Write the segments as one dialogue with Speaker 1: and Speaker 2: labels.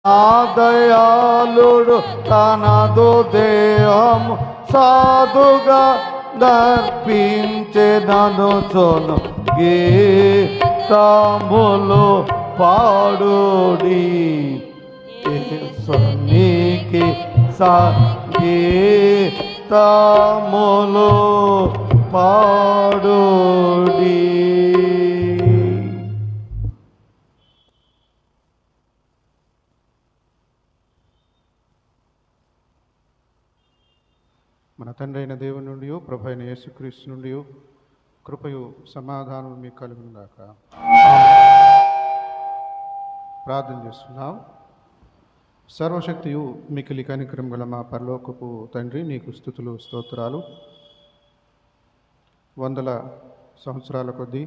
Speaker 1: ఆ దయాళుడు తనదు దేహము సాధుగా దర్పించెదనుచొను గీతములు పాడుడి యేసునికి గీతములు పాడుడి.
Speaker 2: మన తండ్రి అయిన దేవుని నుండి ప్రభు అయిన యేసుక్రీస్తు నుండి కృపయు సమాధానం మీకు కలుగును గాక. ప్రార్థన చేస్తున్నాం. సర్వశక్తియు మికిలి కనికరం గల మా పరలోకపు తండ్రి, నీకు స్తుతులు స్తోత్రాలు. వందల సంవత్సరాల కొద్దీ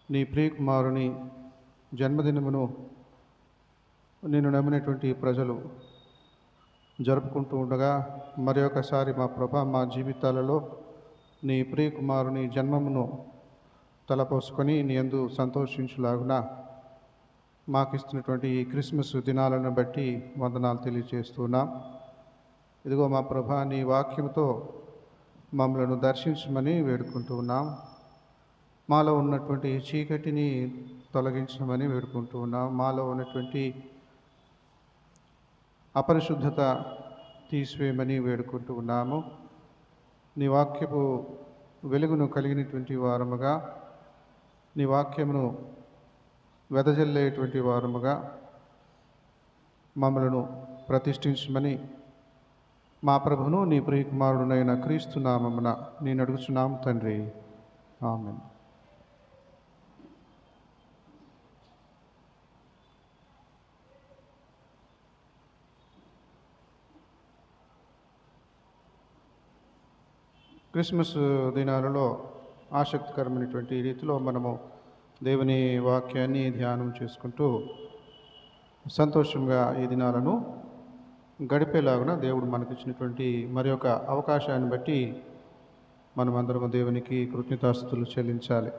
Speaker 2: నీ ప్రియకుమారుని జన్మదినమును నేను నమ్మినటువంటి ప్రజలు జరుపుకుంటూ ఉండగా మరి ఒకసారి మా ప్రభ మా జీవితాలలో నీ ప్రియకుమారుని జన్మమును తలపోసుకొని నీ యందు సంతోషించులాగున మాకు ఇస్తున్నటువంటి ఈ క్రిస్మస్ దినాలను బట్టి వందనాలు తెలియజేస్తున్నాం. ఇదిగో మా ప్రభ నీ వాక్యంతో మమ్మలను దర్శించమని వేడుకుంటూ ఉన్నాం. మాలో ఉన్నటువంటి చీకటిని తొలగించమని వేడుకుంటూ ఉన్నాం. మాలో ఉన్నటువంటి అపరిశుద్ధత తీసివేయమని వేడుకుంటూ ఉన్నాము. నీ వాక్యపు వెలుగును కలిగినటువంటి వారముగా, నీ వాక్యమును వెదజల్లేటువంటి వారముగా మమ్మలను ప్రతిష్ఠించమని మా ప్రభును నీ ప్రియకుమారుడునైన క్రీస్తు నామమున నేను అడుగుచున్నాము తండ్రి, ఆమేన్. క్రిస్మస్ దినాలలో ఆసక్తికరమైనటువంటి రీతిలో మనము దేవుని వాక్యాన్ని ధ్యానం చేసుకుంటూ సంతోషంగా ఈ దినాలను గడిపేలాగున దేవుడు మనకిచ్చినటువంటి మరి ఒక అవకాశాన్ని బట్టి మనమందరము దేవునికి కృతజ్ఞతాస్తుతులు చెల్లించాలి.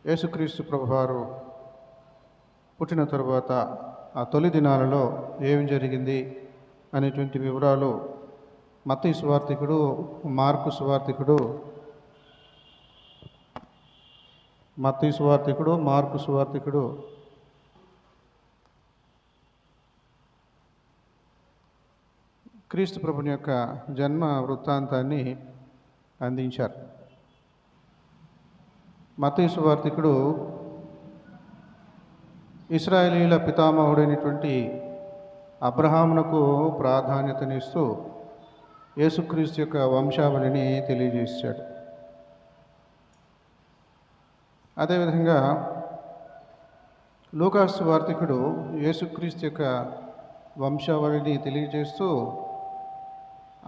Speaker 2: యేసుక్రీస్తు ప్రభువారు పుట్టిన తరువాత ఆ తొలి దినాలలో ఏం జరిగింది అనేటువంటి వివరాలు మత్తయి సువార్తికుడు, మార్కు సువార్తికుడు క్రీస్తు ప్రభుని యొక్క జన్మ వృత్తాంతాన్ని అందించారు. మత్తయి సువార్తికుడు ఇశ్రాయేలీయుల పితామహుడైనటువంటి అబ్రహామునకు ప్రాధాన్యతనిస్తూ యేసుక్రీస్తు యొక్క వంశావళిని తెలియజేశాడు. అదేవిధంగా లూకాసు సువార్తికుడు యేసుక్రీస్తు యొక్క వంశావళిని తెలియజేస్తూ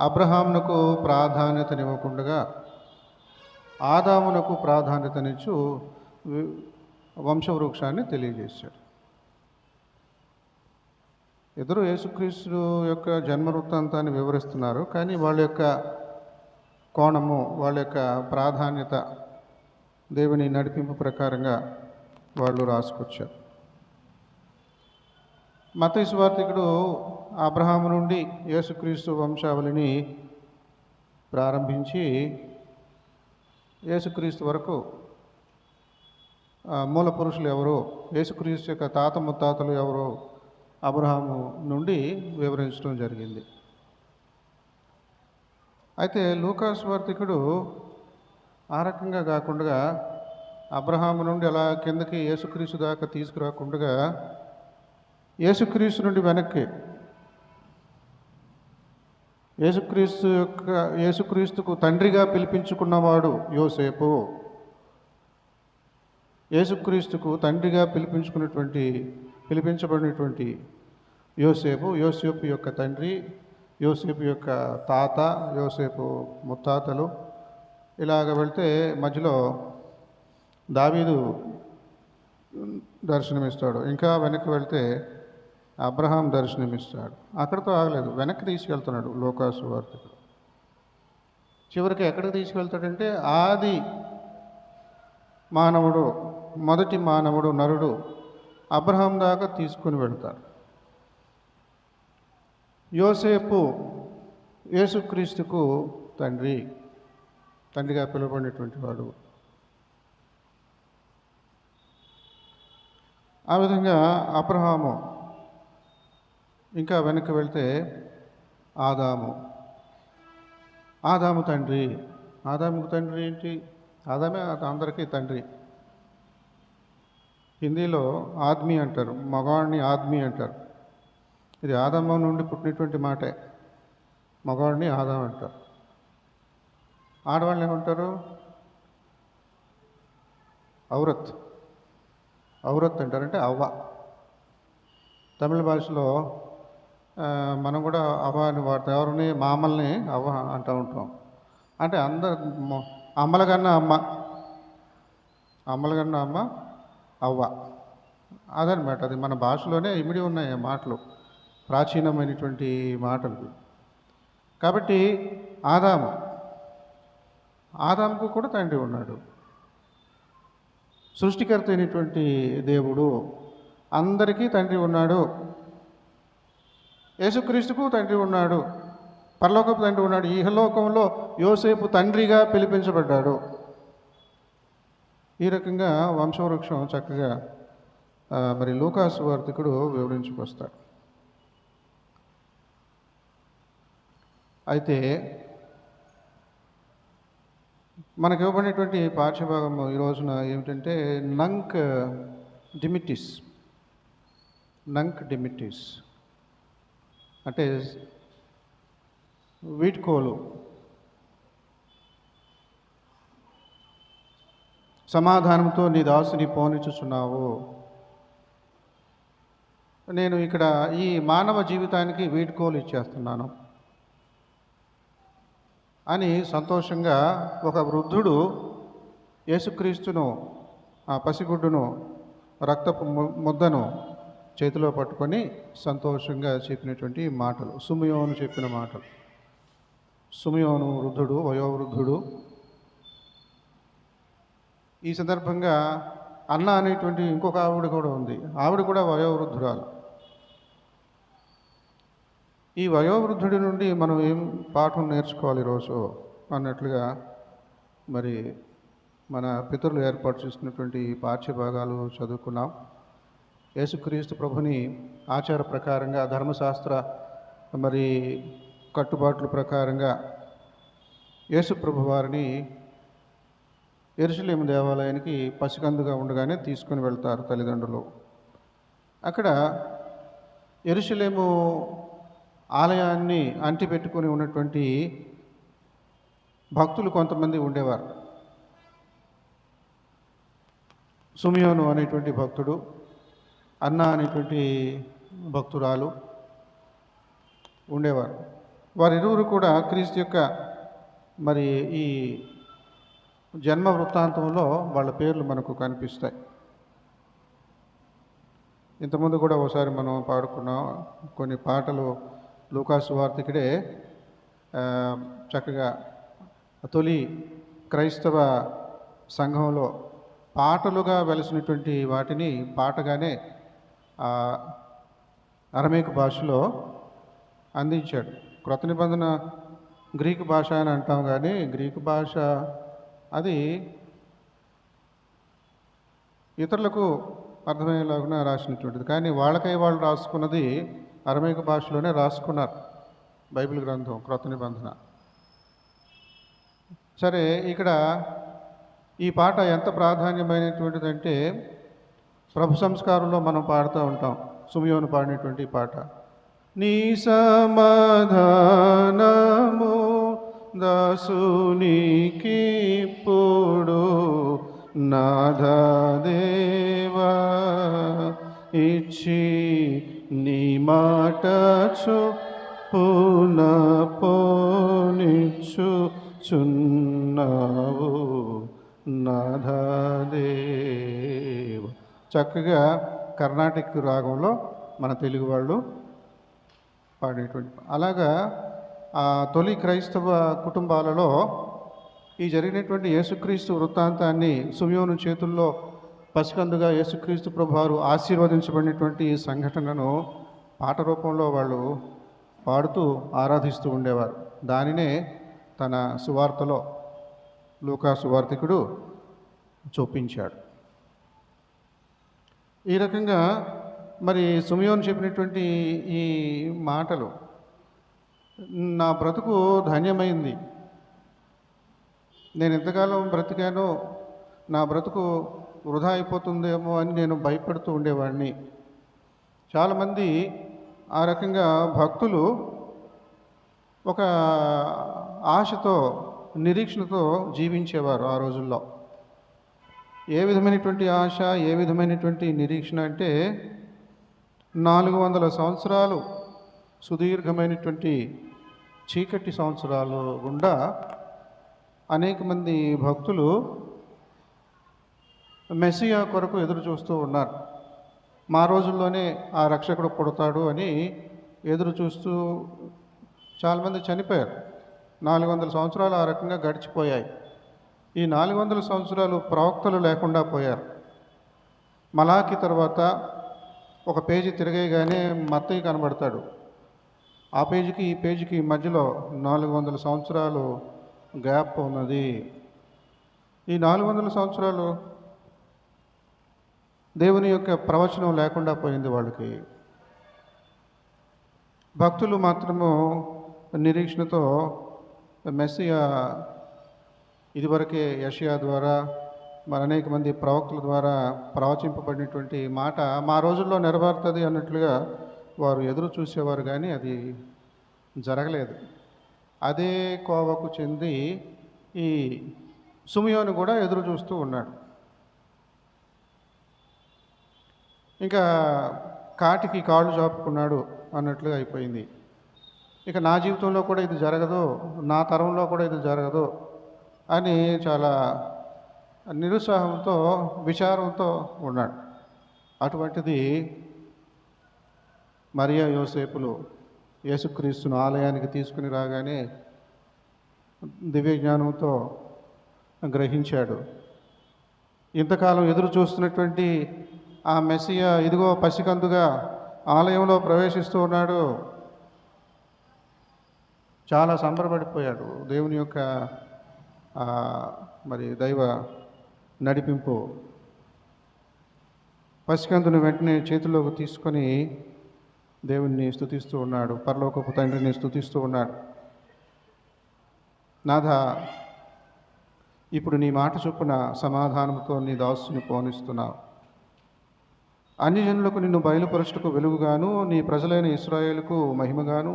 Speaker 2: అబ్రహామునకు ప్రాధాన్యతనివ్వకుండా ఆదామునకు ప్రాధాన్యతనిచ్చు వంశవృక్షాన్ని తెలియజేశాడు. ఇద్దరు యేసుక్రీస్తు యొక్క జన్మ వృత్తాంతాన్ని వివరిస్తున్నారు, కానీ వాళ్ళ యొక్క కోణము, వాళ్ళ యొక్క ప్రాధాన్యత దేవుని నడిపింపు ప్రకారంగా వాళ్ళు రాసుకొచ్చారు. మత్తయి సువార్తికుడు అబ్రహాము నుండి యేసుక్రీస్తు వంశావళిని ప్రారంభించి యేసుక్రీస్తు వరకు మూల పురుషులు ఎవరు, యేసుక్రీస్తు యొక్క తాత ముత్తాతలు ఎవరు అబ్రహాము నుండి వివరించడం జరిగింది. అయితే లూకాసు సువార్తికుడు ఆ రకంగా కాకుండా అబ్రహాము నుండి అలా కిందకి యేసుక్రీస్తు దాకా తీసుకురాకుండా యేసుక్రీస్తు నుండి వెనక్కి యేసుక్రీస్తుకు తండ్రిగా పిలిపించుకున్నవాడు యోసేపు, యేసుక్రీస్తుకు తండ్రిగా పిలిపించబడినటువంటి యోసేపు యొక్క తండ్రి, యోసేపు యొక్క తాత, యోసేపు ముత్తాతలు, ఇలాగ వెళ్తే మధ్యలో దావీదు దర్శనమిస్తాడు. ఇంకా వెనక్కి వెళ్తే అబ్రహాం దర్శనమిస్తాడు. అక్కడితో ఆగలేదు, వెనక్కి తీసుకెళ్తున్నాడు లూకాసు సువార్తికుడు. చివరికి ఎక్కడికి తీసుకెళ్తాడంటే ఆది మానవుడు, మొదటి మానవుడు, నరుడు అబ్రహాం దాకా తీసుకుని వెళ్తారు. యోసేపు యేసుక్రీస్తుకు తండ్రిగా పిలువబడినటువంటి వాడు. ఆ విధంగా అబ్రహాము, ఇంకా వెనక్కి వెళ్తే ఆదాము తండ్రి. ఆదాముకు తండ్రి ఏంటి? ఆదామే అందరికీ తండ్రి. హిందీలో ఆద్మీ అంటారు, మగవాడిని ఆద్మీ అంటారు. ఇది ఆదాము నుండి పుట్టినటువంటి మాటే. మగవాడిని ఆదాం అంటారు. ఆడవాళ్ళని ఏమంటారు? ఔరత్ అంటారంటే అవ్వ. తమిళ భాషలో మనం కూడా అవ్వ అని వాడతాం. ఎవరిని? మామల్ని అవ్వ అంటూ ఉంటాం. అంటే అమ్మల కన్నా అమ్మ అవ్వ. అదనమాట. అది మన భాషలోనే ఇమిడి ఉన్నాయి ఆ మాటలు, ప్రాచీనమైనటువంటి మాటలు. కాబట్టి ఆదాముకు కూడా తండ్రి ఉన్నాడు. సృష్టికర్త అయినటువంటి దేవుడు అందరికీ తండ్రి ఉన్నాడు. యేసుక్రీస్తుకు తండ్రి ఉన్నాడు, పరలోకపు తండ్రి ఉన్నాడు. ఇహలోకంలో యోసేపు తండ్రిగా పిలిపించబడ్డాడు. ఈ రకంగా వంశవృక్షం చక్కగా మరి లూకాసు వార్తికుడు వివరించుకొస్తాడు. అయితే మనకు ఇవ్వబడినటువంటి పాఠ్యభాగం ఈ రోజున ఏమిటంటే నంక్ డిమిటిస్ అంటే వీడ్కోలు. సమాధానంతో నీ దాసుని పోనిచ్చుచున్నావు. నేను ఇక్కడ ఈ మానవ జీవితానికి వీడ్కోలు ఇచ్చేస్తున్నాను అని సంతోషంగా ఒక వృద్ధుడు యేసుక్రీస్తును, ఆ పసిగుడ్డును, రక్తపు ముద్దను చేతిలో పట్టుకొని సంతోషంగా చెప్పినటువంటి మాటలు, సుమయోను చెప్పిన మాటలు. సుమయోను వృద్ధుడు, వయోవృద్ధుడు. ఈ సందర్భంగా అన్న అనేటువంటి ఇంకొక ఆవిడ కూడా ఉంది. ఆవిడ కూడా వయోవృద్ధురాలు. ఈ వయోవృద్ధుడి నుండి మనం ఏం పాఠం నేర్చుకోవాలి ఈరోజు అన్నట్లుగా మరి మన పితరులు ఏర్పాటు చేసుకున్నటువంటి పాఠ్యభాగాలు చదువుకున్నాం. యేసుక్రీస్తు ప్రభుని ఆచార ప్రకారంగా, ధర్మశాస్త్ర మరి కట్టుబాట్ల ప్రకారంగా యేసు ప్రభు వారిని యెరూషలేము దేవాలయానికి పసికందుగా ఉండగానే తీసుకుని వెళ్తారు తల్లిదండ్రులు. అక్కడ యెరూషలేము ఆలయాన్ని అంటిపెట్టుకుని ఉన్నటువంటి భక్తులు కొంతమంది ఉండేవారు. సుమయోను అనేటువంటి భక్తుడు, అన్న అనేటువంటి భక్తురాలు ఉండేవారు. వారిరువురు కూడా క్రీస్తు యొక్క మరి ఈ జన్మ వృత్తాంతంలో వాళ్ళ పేర్లు మనకు కనిపిస్తాయి. ఇంతకుముందు కూడా ఒకసారి మనం పాడుకున్నాం కొన్ని పాటలు. లూకాసు వార్తికుడే చక్కగా తొలి క్రైస్తవ సంఘంలో పాటలుగా వెలిసినటువంటి వాటిని పాటగానే అరమేకు భాషలో అందించాడు. క్రొత్త నిబంధన గ్రీకు భాష అని అంటాం, కానీ గ్రీకు భాష అది ఇతరులకు అర్థమయ్యేలాగా రాసినటువంటిది. కానీ వాళ్ళకై వాళ్ళు రాసుకున్నది అరమేకు భాషలోనే రాసుకున్నారు బైబిల్ గ్రంథం, క్రొత్త నిబంధన. సరే, ఇక్కడ ఈ పాట ఎంత ప్రాధాన్యమైనటువంటిదంటే ప్రభు సంస్కారంలో మనం పాడుతూ ఉంటాం. సుమయోను పాడినటువంటి పాట. నీ సమాధానము దాసునికిప్పుడు నాథదేవా ఇచ్చి నీ మాట చొప్పున పోనిచ్చుచున్నావు నాథదేవా. చక్కగా కర్ణాటిక్ రాగంలో మన తెలుగు వాళ్ళు పాడేటువంటి. అలాగా ఆ తొలి క్రైస్తవ కుటుంబాలలో ఈ జరిగినటువంటి యేసుక్రీస్తు వృత్తాంతాన్ని సుమయోను చేతుల్లో పసికందుగా యేసుక్రీస్తు ప్రభువారు ఆశీర్వదించబడినటువంటి ఈ సంఘటనను పాట రూపంలో వాళ్ళు పాడుతూ ఆరాధిస్తూ ఉండేవారు. దానినే తన సువార్తలో లూకా సువార్తికుడు చూపించాడు. ఈ రకంగా మరి సిమియోను చెప్పినటువంటి ఈ మాటలు, నా బ్రతుకు ధన్యమైంది, నేను ఎంతకాలం బ్రతికానో నా బ్రతుకు వృధా అయిపోతుందేమో అని నేను భయపడుతూ ఉండేవాడిని. చాలామంది ఆ రకంగా భక్తులు ఒక ఆశతో, నిరీక్షణతో జీవించేవారు ఆ రోజుల్లో. ఏ విధమైనటువంటి ఆశ, ఏ విధమైనటువంటి నిరీక్షణ అంటే 400 సంవత్సరాలు సుదీర్ఘమైనటువంటి చీకటి సంవత్సరాలు గుండా అనేక మంది భక్తులు మెస్సియా కొరకు ఎదురు చూస్తూ ఉన్నారు. మా రోజుల్లోనే ఆ రక్షకుడు పుడతాడు అని ఎదురు చూస్తూ చాలామంది చనిపోయారు. 400 సంవత్సరాలు ఆ రకంగా గడిచిపోయాయి. ఈ 400 సంవత్సరాలు ప్రవక్తలు లేకుండా పోయారు. మలాకి తర్వాత ఒక పేజీ తిరగగానే మత్తయి కనబడతాడు. ఆ పేజీకి ఈ పేజీకి మధ్యలో 400 సంవత్సరాలు గ్యాప్ ఉన్నది. ఈ 400 సంవత్సరాలు దేవుని యొక్క ప్రవచనం లేకుండా పోయింది వాళ్ళకి. భక్తులు మాత్రము నిరీక్షణతో మెస్సియా ఇదివరకే యెషయా ద్వారా మరి అనేక మంది ప్రవక్తల ద్వారా ప్రవచింపబడినటువంటి మాట మా రోజుల్లో నెరవేరుతుంది అన్నట్లుగా వారు ఎదురు చూసేవారు, కానీ అది జరగలేదు. అదే కోవకు చెంది ఈ సిమియోను కూడా ఎదురు చూస్తూ ఉన్నాడు. ఇంకా కాటికి కాళ్ళు చాపుకున్నాడు అన్నట్లుగా అయిపోయింది. ఇక నా జీవితంలో కూడా ఇది జరగదు, నా తరంలో కూడా ఇది జరగదు అని చాలా నిరుత్సాహంతో, విచారంతో ఉన్నాడు. అటువంటిది మరియా యోసేపులు యేసుక్రీస్తును ఆలయానికి తీసుకుని రాగానే దివ్య జ్ఞానంతో గ్రహించాడు. ఇంతకాలం ఎదురు చూస్తున్నటువంటి ఆ మెస్సియా ఇదిగో పసికందుగా ఆలయంలో ప్రవేశిస్తూ ఉన్నాడు. చాలా సంబరపడిపోయాడు. దేవుని యొక్క మరి దైవ నడిపింపు. పసికందుని వెంటనే చేతిలోకి తీసుకొని దేవుణ్ణి స్తుతిస్తూ ఉన్నాడు, పరలోకపు తండ్రిని స్తుతిస్తూ ఉన్నాడు. నాథా, ఇప్పుడు నీ మాట చొప్పున సమాధానంతో నీ దాసుని పోనిస్తున్నావు. అన్యజనులకు నిన్ను బయలుపరచుటకు వెలుగుగాను, నీ ప్రజలైన ఇశ్రాయేలుకు మహిమగాను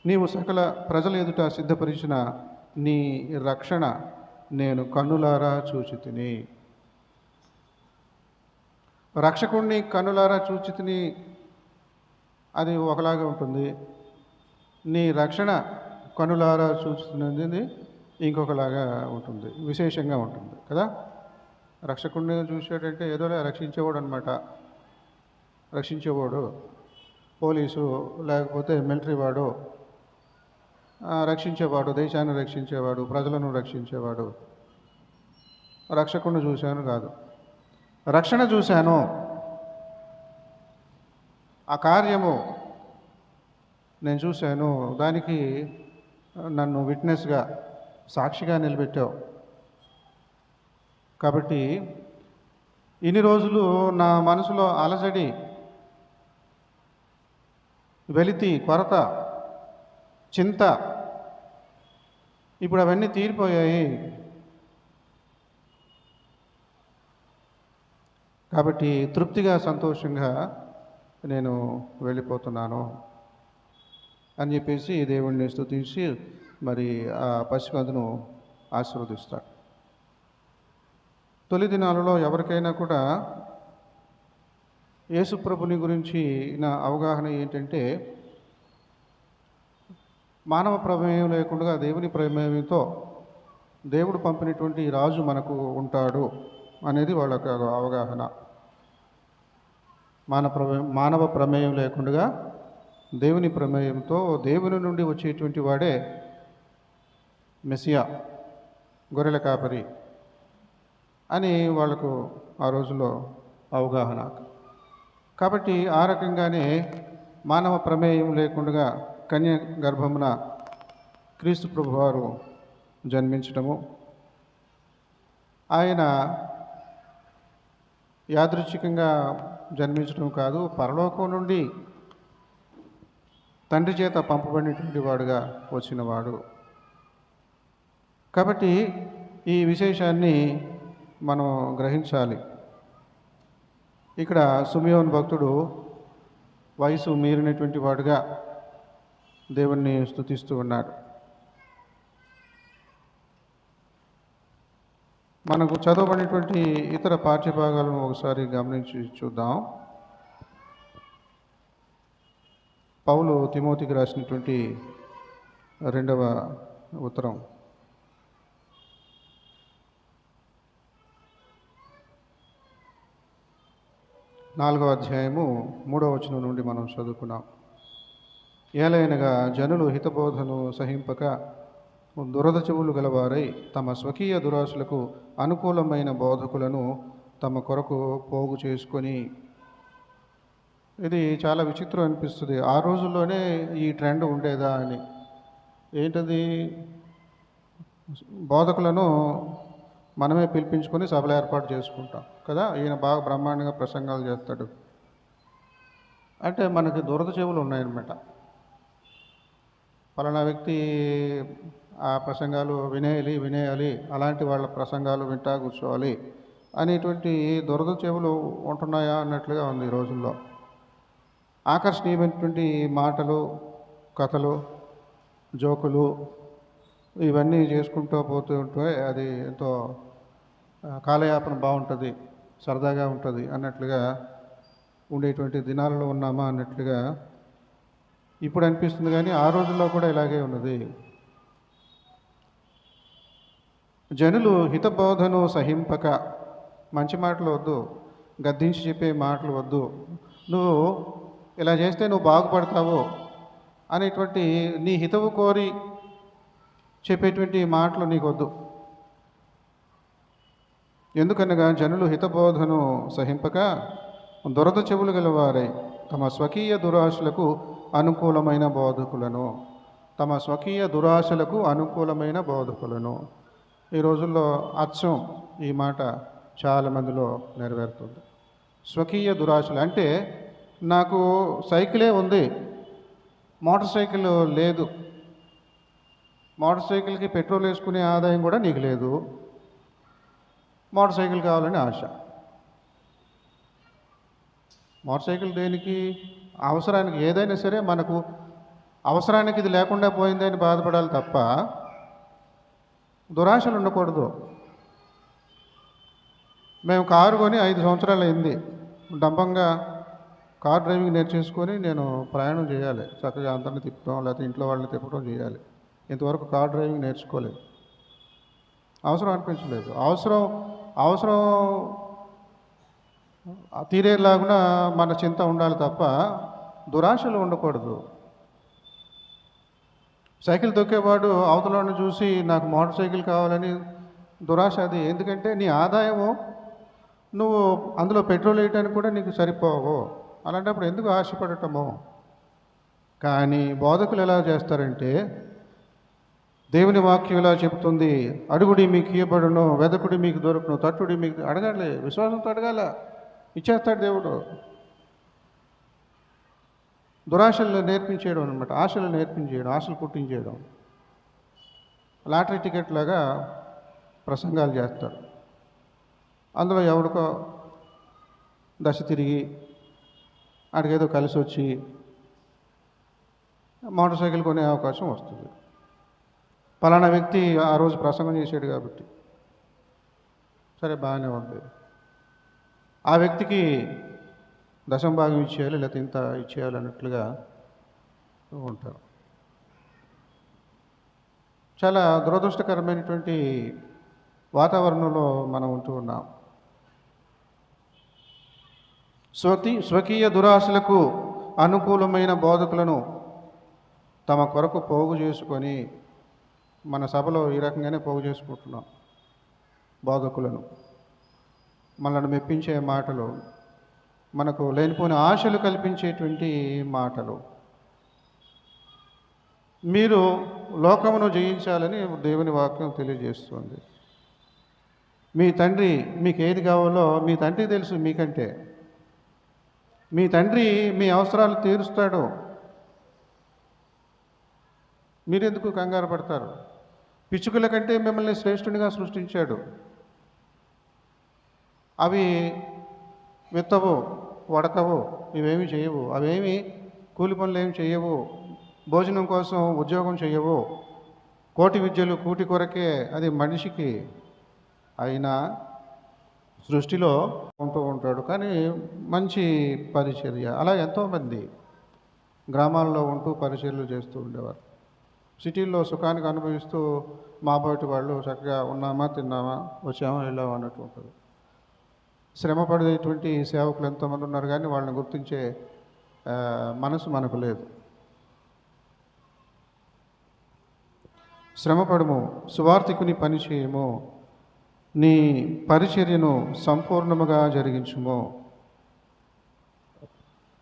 Speaker 2: నీవు సకల ప్రజల ఎదుట సిద్ధపరిచిన నీ రక్షణ నేను కన్నులారా చూచితిని. రక్షకుణ్ణి కన్నులారా చూచితిని, అది ఒకలాగా ఉంటుంది. నీ రక్షణ కన్నులారా చూస్తున్నది ఇంకొకలాగా ఉంటుంది, విశేషంగా ఉంటుంది కదా. రక్షకుడిని చూసాడంటే ఏదోలా రక్షించేవాడు అనమాట. రక్షించేవాడు పోలీసు, లేకపోతే మిలిటరీ వాడు, రక్షించేవాడు, దేశాన్ని రక్షించేవాడు, ప్రజలను రక్షించేవాడు. రక్షకుడిని చూశాను కాదు, రక్షణ చూశాను. ఆ కార్యము నేను చూశాను, దానికి నన్ను విట్నెస్గా, సాక్షిగా నిలబెట్టావు. కాబట్టి ఇన్ని రోజులు నా మనసులో అలజడి, వెలితి, కొరత, చింత, ఇప్పుడు అవన్నీ తీరిపోయాయి. కాబట్టి తృప్తిగా, సంతోషంగా నేను వెళ్ళిపోతున్నాను అని చెప్పేసి దేవుణ్ణి స్తుతించి మరి ఆ పసికందును ఆశీర్వదిస్తాడు. తొలి దినాలలో ఎవరికైనా కూడా యేసుప్రభుని గురించి నా అవగాహన ఏంటంటే, మానవ ప్రమేయం లేకుండా దేవుని ప్రమేయంతో దేవుడు పంపినటువంటి రాజు మనకు ఉంటాడు అనేది వాళ్ళ అవగాహన. మానవ ప్రమేయం లేకుండా దేవుని ప్రమేయంతో దేవుని నుండి వచ్చేటువంటి వాడే మెస్సియా, గొర్రెల కాపరి అని వాళ్ళకు ఆ రోజుల్లో అవగాహన. కాబట్టి ఆ రకంగానే మానవ ప్రమేయం లేకుండా కన్య గర్భమున క్రీస్తు ప్రభువారు జన్మించడము, ఆయన యాదృచ్ఛికంగా జన్మించడం కాదు, పరలోకం నుండి తండ్రి చేత పంపబడినటువంటి వాడుగా వచ్చినవాడు. కాబట్టి ఈ విశేషాన్ని మనం గ్రహించాలి. ఇక్కడ సిమియోను భక్తుడు వయసు మీరినటువంటి వాడుగా దేవుణ్ణి స్తుతిస్తూ ఉన్నాడు. మనకు చదవబడినటువంటి ఇతర పాఠ్యభాగాలను ఒకసారి గమనించి చూద్దాం. పౌలు తిమోతికి రాసినటువంటి 2వ ఉత్తరం 4వ అధ్యాయము 3వ వచనం నుండి మనం చదువుకున్నాం. ఏలైనగా జనులు హితబోధను సహింపక దురద చెవులు గలవారై తమ స్వకీయ దురాశలకు అనుకూలమైన బోధకులను తమ కొరకు పోగు చేసుకొని. ఇది చాలా విచిత్రం అనిపిస్తుంది. ఆ రోజుల్లోనే ఈ ట్రెండ్ ఉండేదా అని. ఏంటది? బోధకులను మనమే పిలిపించుకొని సభలు ఏర్పాటు చేసుకుంటాం కదా. ఈయన బాగా బ్రహ్మాండంగా ప్రసంగాలు చేస్తాడు అంటే మనకి దురద చెవులు ఉన్నాయన్నమాట. పలానా వ్యక్తి ఆ ప్రసంగాలు వినేయాలి, అలాంటి వాళ్ళ ప్రసంగాలు వింటా కూర్చోవాలి అనేటువంటి దురద చెవులు ఉంటున్నాయా అన్నట్లుగా ఉంది ఈ రోజుల్లో. ఆకర్షణీయమైనటువంటి మాటలు, కథలు, జోకులు ఇవన్నీ చేసుకుంటూ పోతూ ఉంటే అది ఎంతో కాలయాపన బాగుంటుంది, సరదాగా ఉంటుంది అన్నట్లుగా ఉండేటువంటి దినాలలో ఉన్నామా అన్నట్లుగా ఇప్పుడు అనిపిస్తుంది. కానీ ఆ రోజుల్లో కూడా ఇలాగే ఉన్నది. జనులు హితబోధను సహింపక, మంచి మాటలు వద్దు, గద్దించి చెప్పే మాటలు వద్దు, నువ్వు ఇలా చేస్తే నువ్వు బాగుపడతావు అనేటువంటి నీ హితవు కోరి చెప్పేటువంటి మాటలు నీకు వద్దు. ఎందుకనగా జనులు హితబోధను సహింపక దురద చెవులు గలవారై తమ స్వకీయ దురాశలకు అనుకూలమైన బోధకులను, తమ స్వకీయ దురాశలకు అనుకూలమైన బోధకులను. ఈ రోజుల్లో అచ్చం ఈ మాట చాలామందిలో నెరవేరుతుంది. స్వకీయ దురాశలు అంటే నాకు సైకిలే ఉంది, మోటార్ సైకిల్ లేదు, మోటార్ సైకిల్కి పెట్రోల్ వేసుకునే ఆదాయం కూడా నీకు లేదు, మోటార్ సైకిల్ కావాలని ఆశ. మోటార్ సైకిల్ దేనికి? అవసరానికి. ఏదైనా సరే మనకు అవసరానికి ఇది లేకుండా పోయిందని బాధపడాలి తప్ప దురాశలు ఉండకూడదు. మేము కారు కొని 5 సంవత్సరాలు అయింది. డంబంగా కార్ డ్రైవింగ్ నేర్చేసుకొని నేను ప్రయాణం చేయాలి, చక్కగా అందరిని తిప్పడం లేకపోతే ఇంట్లో వాళ్ళని తిప్పడం చేయాలి. ఇంతవరకు కార్ డ్రైవింగ్ నేర్చుకోలేదు. అవసరం అనిపించలేదు. అవసరం తీరేలాగున మన చింత ఉండాలి తప్ప దురాశలు ఉండకూడదు. సైకిల్ తొక్కేవాడు అవతలను చూసి నాకు మోటార్ సైకిల్ కావాలని దురాశ అది. ఎందుకంటే నీ ఆదాయము నువ్వు అందులో పెట్రోల్ వేయడానికి కూడా నీకు సరిపోవు. అలాంటప్పుడు ఎందుకు ఆశపడటము? కానీ బోధకులు ఎలా చేస్తారంటే, దేవుని వాక్యం ఇలా చెబుతుంది, అడుగుడి మీకు ఇవ్వబడును, వెదకుడి మీకు దొరుకును, తట్టుడి మీకు. అడగాలి, విశ్వాసంతో అడగాల, ఇచ్చేస్తాడు దేవుడు. దురాశలు నేర్పించేయడం అనమాట, ఆశలు నేర్పించేయడం, ఆశలు పుట్టించేయడం. లాటరీ టికెట్ లాగా ప్రసంగాలు చేస్తారు. అందులో ఎవరికో దశ తిరిగి ఆడికేదో కలిసి వచ్చి మోటార్ సైకిల్ కొనే అవకాశం వస్తుంది. పలానా వ్యక్తి ఆ రోజు ప్రసంగం చేశాడు కాబట్టి సరే బాగానే ఉంది. ఆ వ్యక్తికి దశం భాగం ఇచ్చేయాలి, లేకపోతే ఇంత ఇచ్చేయాలి అన్నట్లుగా ఉంటారు. చాలా దురదృష్టకరమైనటువంటి వాతావరణంలో మనం ఉంటూ ఉన్నాం. స్వకీయ దురాశలకు అనుకూలమైన బోధకులను తమ కొరకు పోగు చేసుకొని, మన సభలో ఈ రకంగానే పోగు చేసుకుంటున్నాం బోధకులను. మనల్ని మెప్పించే మాటలు, మనకు లేనిపోని ఆశలు కల్పించేటువంటి మాటలు. మీరు లోకమును జయించాలని దేవుని వాక్యం తెలియజేస్తుంది. మీ తండ్రి మీకు ఏది కావాలో మీ తండ్రికి తెలుసు మీకంటే. మీ తండ్రి మీ అవసరాలు తీరుస్తాడు. మీరెందుకు కంగారు పడతారు? పిచ్చుకల కంటే మిమ్మల్ని శ్రేష్ఠునిగా సృష్టించాడు. అవి విత్తవు, వడకవు, ఇవేమీ చేయవు. అవేమి కూలి పనులు ఏమి చేయవు, భోజనం కోసం ఉద్యోగం చేయవు. కోటి విద్యలు కూటి కొరకే, అది మనిషికి. అయినా సృష్టిలో ఉంటూ ఉంటాడు. కానీ మంచి పరిచర్య. అలా ఎంతోమంది గ్రామాల్లో ఉంటూ పరిచర్యలు చేస్తూ ఉండేవారు. సిటీల్లో సుఖానికి అనుభవిస్తూ మా బయట వాళ్ళు చక్కగా ఉన్నామా, తిన్నామా, వచ్చామా, వెళ్ళామా అన్నట్టు ఉంటుంది. శ్రమ పడేటువంటి సేవకులు ఎంతోమంది ఉన్నారు, కానీ వాళ్ళని గుర్తించే మనసు మనకు లేదు. శ్రమపడము, సువార్థికుని పని చేయము, నీ పరిచర్యను సంపూర్ణముగా జరిగించుము.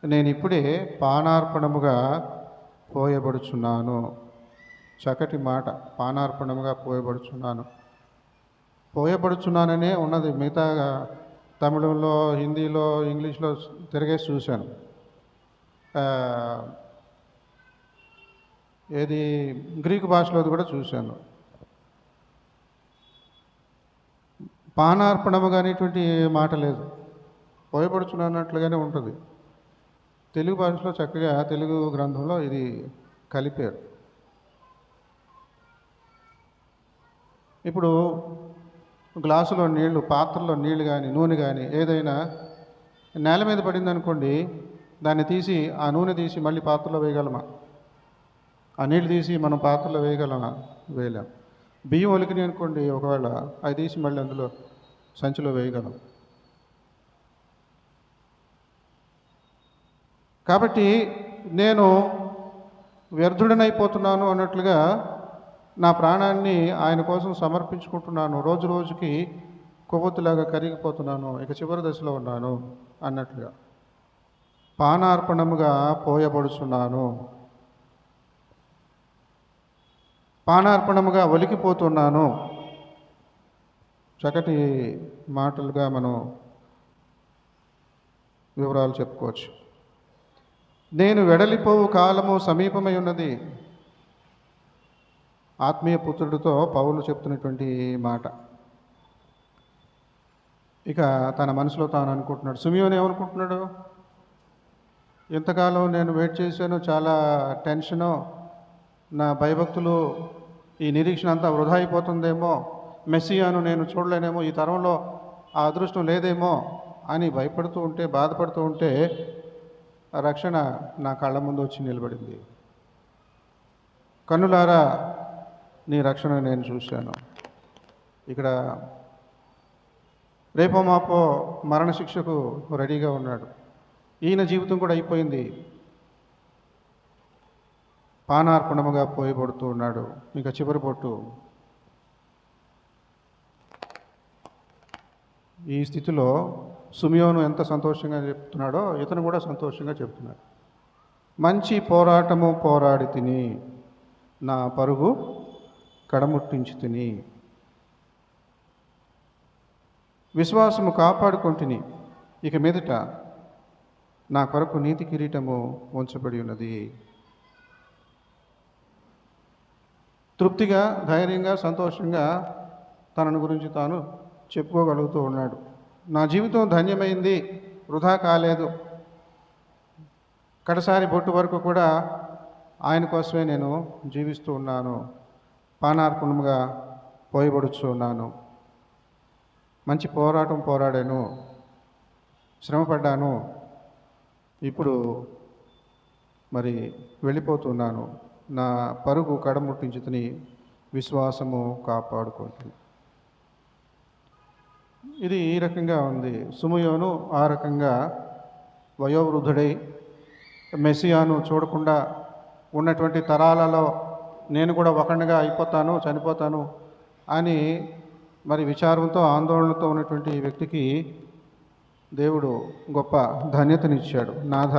Speaker 2: నేను ఇప్పుడే పానార్పణముగా పోయబడుచున్నాను. చక్కటి మాట, పానార్పణముగా పోయబడుచున్నాను. పోయబడుచున్నాననే ఉన్నది. మిగతా తమిళంలో, హిందీలో, ఇంగ్లీష్లో తిరిగేసి చూశాను. ఏది గ్రీకు భాషలోది కూడా చూశాను. పానార్పణముగా అనేటువంటి మాట లేదు, పోయబడుచున్నట్లుగానే ఉంటుంది. తెలుగు భాషలో చక్కగా తెలుగు గ్రంథంలో ఇది కలిపారు. ఇప్పుడు గ్లాసులో నీళ్లు, పాత్రలో నీళ్లు కానీ నూనె కానీ ఏదైనా నేల మీద పడింది అనుకోండి, దాన్ని తీసి ఆ నూనె తీసి మళ్ళీ పాత్రలో వేయగలమా? ఆ నీళ్ళు తీసి మనం పాత్రలో వేయగలమా? వేయలేం. బియ్యం ఒలికినాయి అనుకోండి, ఒకవేళ అది తీసి మళ్ళీ అందులో సంచిలో వేయగలం. కాబట్టి నేను వ్యర్థుడనైపోతున్నాను అన్నట్లుగా నా ప్రాణాన్ని ఆయన కోసం సమర్పించుకుంటున్నాను. రోజు రోజుకి కొవ్వొత్తులాగా కరిగిపోతున్నాను, ఇక చివరి దశలో ఉన్నాను అన్నట్లుగా. పానార్పణముగా పోయబడుచున్నాను, పానార్పణముగా ఒలికిపోతున్నాను. చక్కటి మాటలుగా మనం వివరాలు చెప్పుకోవచ్చు. నేను వెడలిపోవు కాలము సమీపమై ఉన్నది. ఆత్మీయ పుత్రుడితో పౌలు చెప్తున్నటువంటి మాట. ఇక తన మనసులో తాను అనుకుంటున్నాడు. సిమియోను ఏమనుకుంటున్నాడు? ఇంతకాలం నేను వెయిట్ చేశాను, చాలా టెన్షను, నా భయభక్తులు, ఈ నిరీక్షణ అంతా వృధా అయిపోతుందేమో, మెస్సియాను నేను చూడలేనేమో, ఈ తరంలో ఆ అదృష్టం లేదేమో అని భయపడుతూ ఉంటే, బాధపడుతూ ఉంటే, రక్షణ నా కళ్ళ ముందు వచ్చి నిలబడింది. కన్నులారా నీ రక్షణ నేను చూశాను. ఇక్కడ రేపో మాపో మరణశిక్షకు రెడీగా ఉన్నాడు. ఈయన జీవితం కూడా అయిపోయింది. పానార్పణముగా పోయబడుతూ ఉన్నాడు. ఇంకా చివరి పొట్టు. ఈ స్థితిలో సిమియోను ఎంత సంతోషంగా చెప్తున్నాడో ఇతను కూడా సంతోషంగా చెప్తున్నాడు. మంచి పోరాటము పోరాడి తిని, నా పరుగు కడముట్టించి తిని, విశ్వాసము కాపాడుకొంటిని, ఇక మీదట నా కొరకు నీతి కిరీటము ఉంచబడి ఉన్నది. తృప్తిగా, ధైర్యంగా, సంతోషంగా తనను గురించి తాను చెప్పుకోగలుగుతూ ఉన్నాడు. నా జీవితం ధన్యమైంది, వృధా కాలేదు. కడసారి బొట్టు వరకు కూడా ఆయన కోసమే నేను జీవిస్తూ ఉన్నాను. పానార్పణముగా పోయబడుచు ఉన్నాను. మంచి పోరాటం పోరాడాను, శ్రమపడ్డాను. ఇప్పుడు మరి వెళ్ళిపోతున్నాను. నా పరుగు కడముట్టించుతని, విశ్వాసము కాపాడుకుంటుంది. ఇది ఈ రకంగా ఉంది. సిమియోను ఆ రకంగా వయోవృద్ధుడై మెస్సియాను చూడకుండా ఉన్నటువంటి తరాలలో నేను కూడా ఒకనిగా అయిపోతాను, చనిపోతాను అని మరి విచారంతో ఆందోళనతో ఉన్నటువంటి ఈ వ్యక్తికి దేవుడు గొప్ప ధన్యతనిచ్చాడు. నాథ,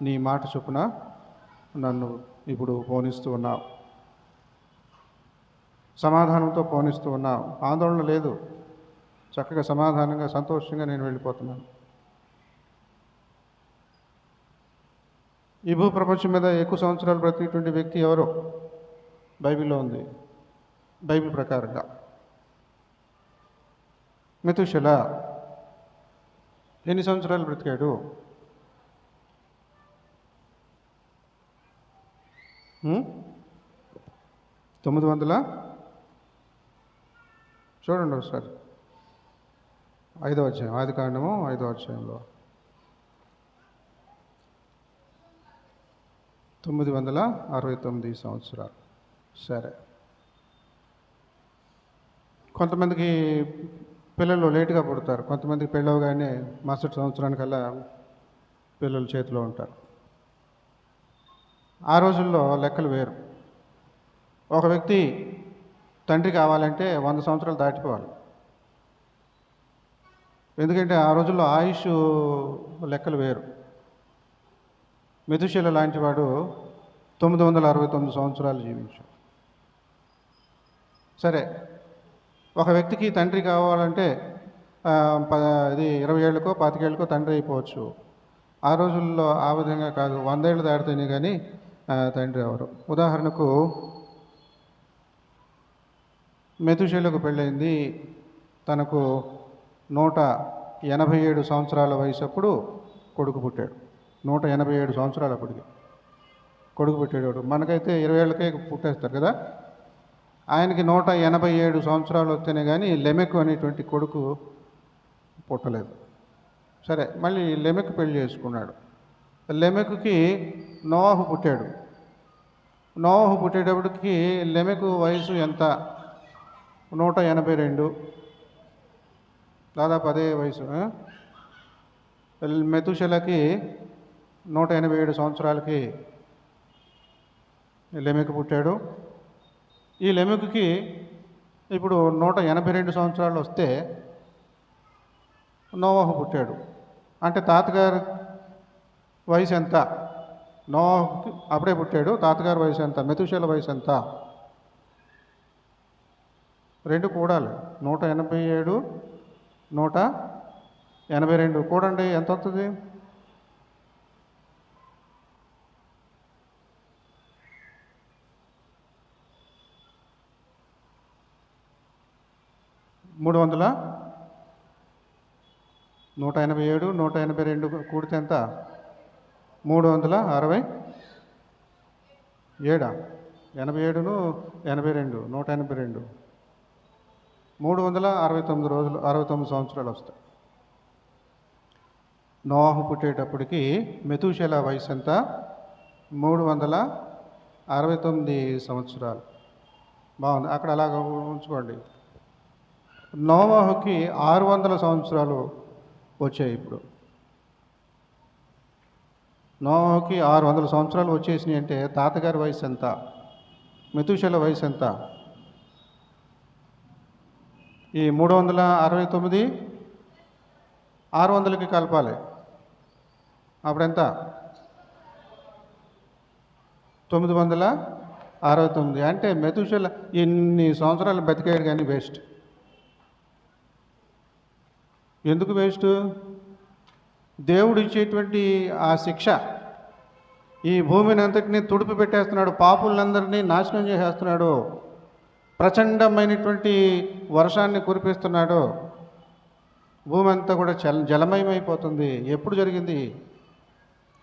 Speaker 2: నీ మాట చొప్పున నన్ను ఇప్పుడు పోనిస్తూ ఉన్నావు, సమాధానంతో పోనిస్తూ ఉన్నావు, ఆందోళన లేదు, చక్కగా సమాధానంగా సంతోషంగా నేను వెళ్ళిపోతున్నాను. ఈ భూప్రపంచం మీద ఎక్కువ సంవత్సరాలు బ్రతికేటువంటి వ్యక్తి ఎవరో బైబిల్లో ఉంది. బైబిల్ ప్రకారంగా మెతూషెల ఎన్ని సంవత్సరాలు బ్రతికాడు? 900. చూడండి ఒకసారి 5వ అధ్యాయం, ఆదికాండము 5వ అధ్యాయంలో 969 సంవత్సరాలు. సరే, కొంతమందికి పిల్లలు లేటుగా పుడతారు, కొంతమందికి పెళ్ళవగానే మరుసటి సంవత్సరానికల్లా పిల్లలు చేతిలో ఉంటారు. ఆ రోజుల్లో లెక్కలు వేరు. ఒక వ్యక్తి తండ్రి కావాలంటే 100 సంవత్సరాలు దాటిపోవాలి. ఎందుకంటే ఆ రోజుల్లో ఆయుష్ లెక్కలు వేరు. మెతుషెల లాంటి వాడు 969 సంవత్సరాలు జీవించాడు. సరే, ఒక వ్యక్తికి తండ్రి కావాలంటే ఇది 20 ఏళ్ళకో 25 ఏళ్ళకో తండ్రి అయిపోవచ్చు. ఆ రోజుల్లో ఆ విధంగా కాదు, 100 ఏళ్ళు దాటితేనే కానీ తండ్రి ఎవరు. ఉదాహరణకు మెతుషెలకు పెళ్ళైంది, తనకు 187 సంవత్సరాల వయసు అప్పుడు కొడుకు పుట్టాడు. 187 సంవత్సరాలు అప్పటికి కొడుకు పుట్టాడు. మనకైతే 20 ఏళ్ళకే పుట్టేస్తారు కదా. ఆయనకి 187 సంవత్సరాలు వస్తేనే కానీ లెమెకు అనేటువంటి కొడుకు పుట్టలేదు. సరే, మళ్ళీ లెమెకు పెళ్లి చేసుకున్నాడు. లెమెకుకి నోవాహు పుట్టాడు. నోవాహు పుట్టేటప్పటికి లెమెకు వయసు ఎంత? 182, దాదాపు అదే వయసు. మెతుషెలకి 187 సంవత్సరాలకి లెమెకు పుట్టాడు. ఈ లెమెకుకి ఇప్పుడు 182 సంవత్సరాలు వస్తే నోవాహు పుట్టాడు. అంటే తాతగారు వయసు ఎంత? నోవాహుకి అప్పుడే పుట్టాడు. తాతగారు వయసు ఎంత? మెతుషెల వయసు ఎంత? 2 కూడాలి. 187, 182 కూడండి, ఎంత వస్తుంది? మూడు 187, 182 కూడితే ఎంత? 367. 87ను 82, 182, 369 రోజులు, 69 సంవత్సరాలు వస్తాయి. నోవాహు పుట్టేటప్పటికి మెతూషెల వయసు ఎంత? 369 సంవత్సరాలు. బాగుంది, అక్కడ అలాగ ఉంచుకోండి. నోవాహుకి 600 సంవత్సరాలు వచ్చాయి. ఇప్పుడు నోవాహుకి 600 సంవత్సరాలు వచ్చేసినాయి అంటే తాతగారి వయసు ఎంత? మెతూషెల వయసు ఎంత? ఈ 369 600కి కలపాలి. అప్పుడెంత? 969. అంటే మెతూషెల ఇన్ని సంవత్సరాలు బతికాడు కానీ వేస్ట్. ఎందుకు వేస్ట్? దేవుడు ఇచ్చేటువంటి ఆ శిక్ష ఈ భూమిని అంతటినీ తుడిపి పెట్టేస్తున్నాడు, పాపులందరినీ నాశనం చేసేస్తున్నాడు, ప్రచండమైనటువంటి వర్షాన్ని కురిపిస్తున్నాడు, భూమి అంతా కూడా జలమయమైపోతుంది. ఎప్పుడు జరిగింది?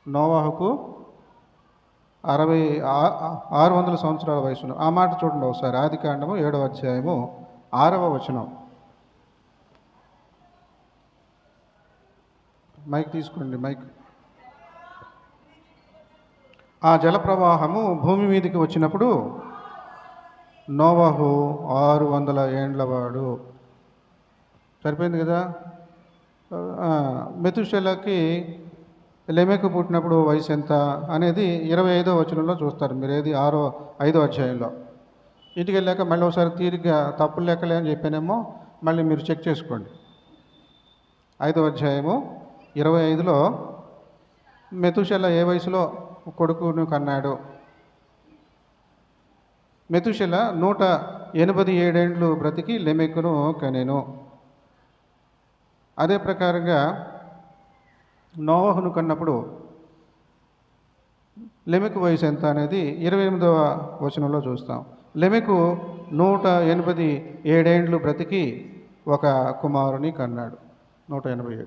Speaker 2: నోవాహుకు 600 సంవత్సరాల వయసును. ఆ మాట చూడండి ఒకసారి, ఆదికాండము 7వ అధ్యాయము 6వ వచనం. మైక్ తీసుకోండి, మైక్. ఆ జలప్రవాహము భూమి మీదకి వచ్చినప్పుడు నోవాహు 600 ఏండ్లవాడు. సరిపోయింది కదా. మెతుషెలకి లెమెకు పుట్టినప్పుడు వయసు ఎంత అనేది 25వ వచనంలో చూస్తారు మీరు. ఏది 5వ అధ్యాయంలో. ఇంటికి వెళ్ళాక మళ్ళీ ఒకసారి తీరిగ్గా తప్పులు లెక్కలే అని చెప్పానేమో మళ్ళీ మీరు చెక్ చేసుకోండి. 5వ అధ్యాయము 25లో మెతుషెల ఏ వయసులో కొడుకును కన్నాడు? మెతుషెల 187 ఏండ్లు బ్రతికి లెమెకును కనెను. అదే ప్రకారంగా నోవహును కన్నప్పుడు లెమెకు వయసు ఎంత అనేది 28వ వచనంలో చూస్తాం. లెమెకు 187 ఏండ్లు బ్రతికి ఒక కుమారుని కన్నాడు. 187.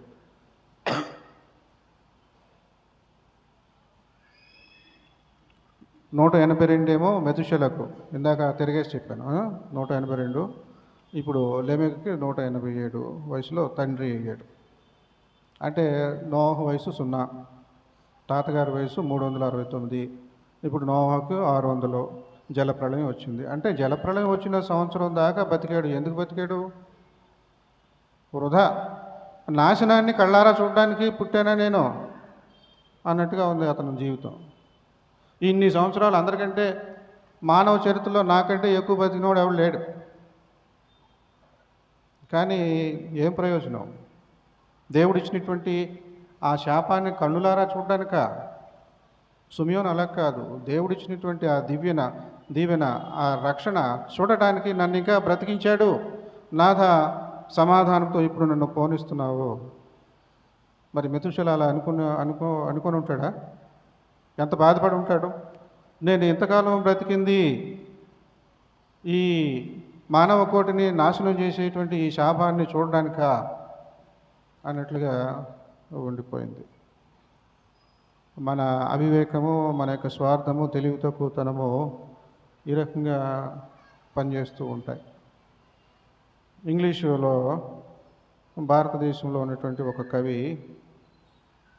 Speaker 2: 182 ఏమో మెతుషెలకు, ఇందాక తిరిగేసి చెప్పాను. 182. ఇప్పుడు లెమెకుకి 187 వయసులో తండ్రి అయ్యాడు. అంటే నోవహు వయసు 0, తాతగారి వయసు 369. ఇప్పుడు నోవహుకు 600. జలప్రళయం వచ్చింది. అంటే జలప్రళయం వచ్చిన సంవత్సరం దాకా బతికాడు. ఎందుకు బతికాడు? వృధా. నాశనాన్ని కళ్ళారా చూడడానికి పుట్టానా నేను అన్నట్టుగా ఉంది అతని జీవితం. ఇన్ని సంవత్సరాలు అందరికంటే మానవ చరిత్రలో నాకంటే ఎక్కువ బతికినోడు ఎవడు లేడు. కానీ ఏం ప్రయోజనం? దేవుడు ఇచ్చినటువంటి ఆ శాపాన్ని కన్నులారా చూడడానిక? సుమియోను అలా కాదు. దేవుడు ఇచ్చినటువంటి ఆ దీవెన, ఆ రక్షణ చూడటానికి నన్ను ఇంకా బ్రతికించాడు. నాథ, సమాధానంతో ఇప్పుడు నన్ను పోనిస్తున్నావు. మరి మెతుషెల అలా అనుకొని ఉంటాడా? ఎంత బాధపడి ఉంటాడు? నేను ఇంతకాలం బ్రతికింది ఈ మానవ కోటిని నాశనం చేసేటువంటి ఈ శాపాన్ని చూడడానిక అన్నట్లుగా ఉండిపోయింది. మన అవివేకము, మన యొక్క స్వార్థము, తెలివి తక్కువతనము ఈ రకంగా పనిచేస్తూ ఉంటాయి. ఇంగ్లీషులో భారతదేశంలో ఉన్నటువంటి ఒక కవి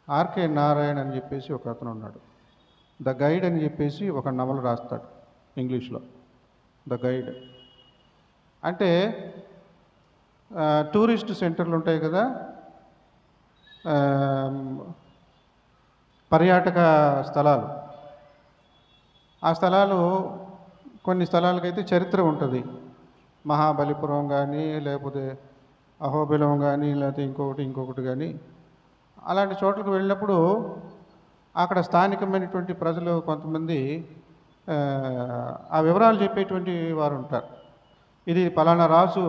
Speaker 2: ఆర్కే నారాయణ్ అని చెప్పేసి ఒక అతను ఉన్నాడు. ద గైడ్ అని చెప్పేసి ఒక నవల రాస్తాడు ఇంగ్లీష్లో. ద గైడ్ అంటే టూరిస్ట్ సెంటర్లు ఉంటాయి కదా, పర్యాటక స్థలాలు. ఆ స్థలాలు కొన్ని స్థలాలకైతే చరిత్ర ఉంటుంది. మహాబలిపురం కానీ, లేకపోతే అహోబిలం కానీ, లేకపోతే ఇంకొకటి కానీ, అలాంటి చోట్లకు వెళ్ళినప్పుడు అక్కడ స్థానికమైనటువంటి ప్రజలు కొంతమంది ఆ వివరాలు చెప్పేటువంటి వారు ఉంటారు. ఇది పలానా రాజు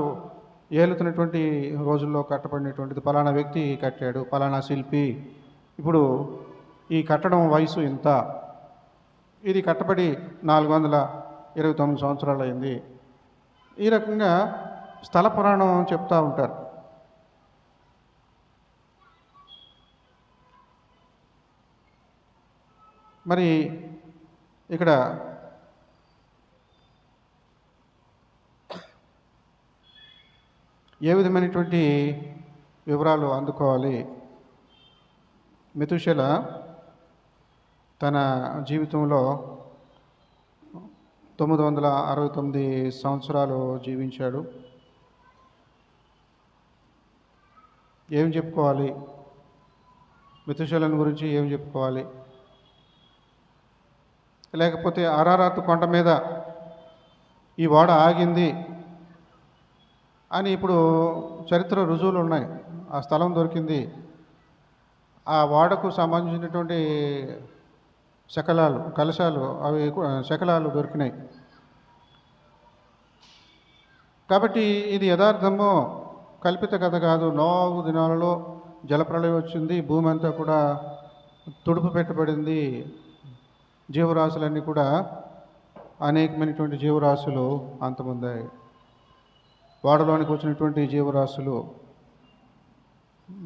Speaker 2: ఏలుతున్నటువంటి రోజుల్లో కట్టబడినటువంటిది, పలానా వ్యక్తి కట్టాడు, పలానా శిల్పి, ఇప్పుడు ఈ కట్టడం వయసు ఇంత, ఇది కట్టబడి 429 సంవత్సరాలు అయింది. ఈ రకంగా స్థల పురాణం చెప్తూ ఉంటారు. మరి ఇక్కడ ఏ విధమైనటువంటి వివరాలు అందుకోవాలి? మెతుషెల తన జీవితంలో 969 సంవత్సరాలు జీవించాడు. ఏం చెప్పుకోవాలి? మెతుషెలను గురించి ఏం చెప్పుకోవాలి? లేకపోతే అరారాతు కొండ మీద ఈ ఓడ ఆగింది అని ఇప్పుడు చరిత్ర రుజువులు ఉన్నాయి. ఆ స్థలం దొరికింది. ఆ ఓడకు సంబంధించినటువంటి కలశాలు అవి శకలాలు దొరికినాయి. కాబట్టి ఇది యథార్థమో కల్పిత కథ కాదు. నోవాహు దినాలలో జలప్రళయం వచ్చింది, భూమి అంతా కూడా తుడుపు పెట్టబడింది. జీవరాశులన్నీ కూడా, అనేకమైనటువంటి జీవరాశులు అంతమొందాయి. ఓడలోనికి వచ్చినటువంటి జీవరాశులు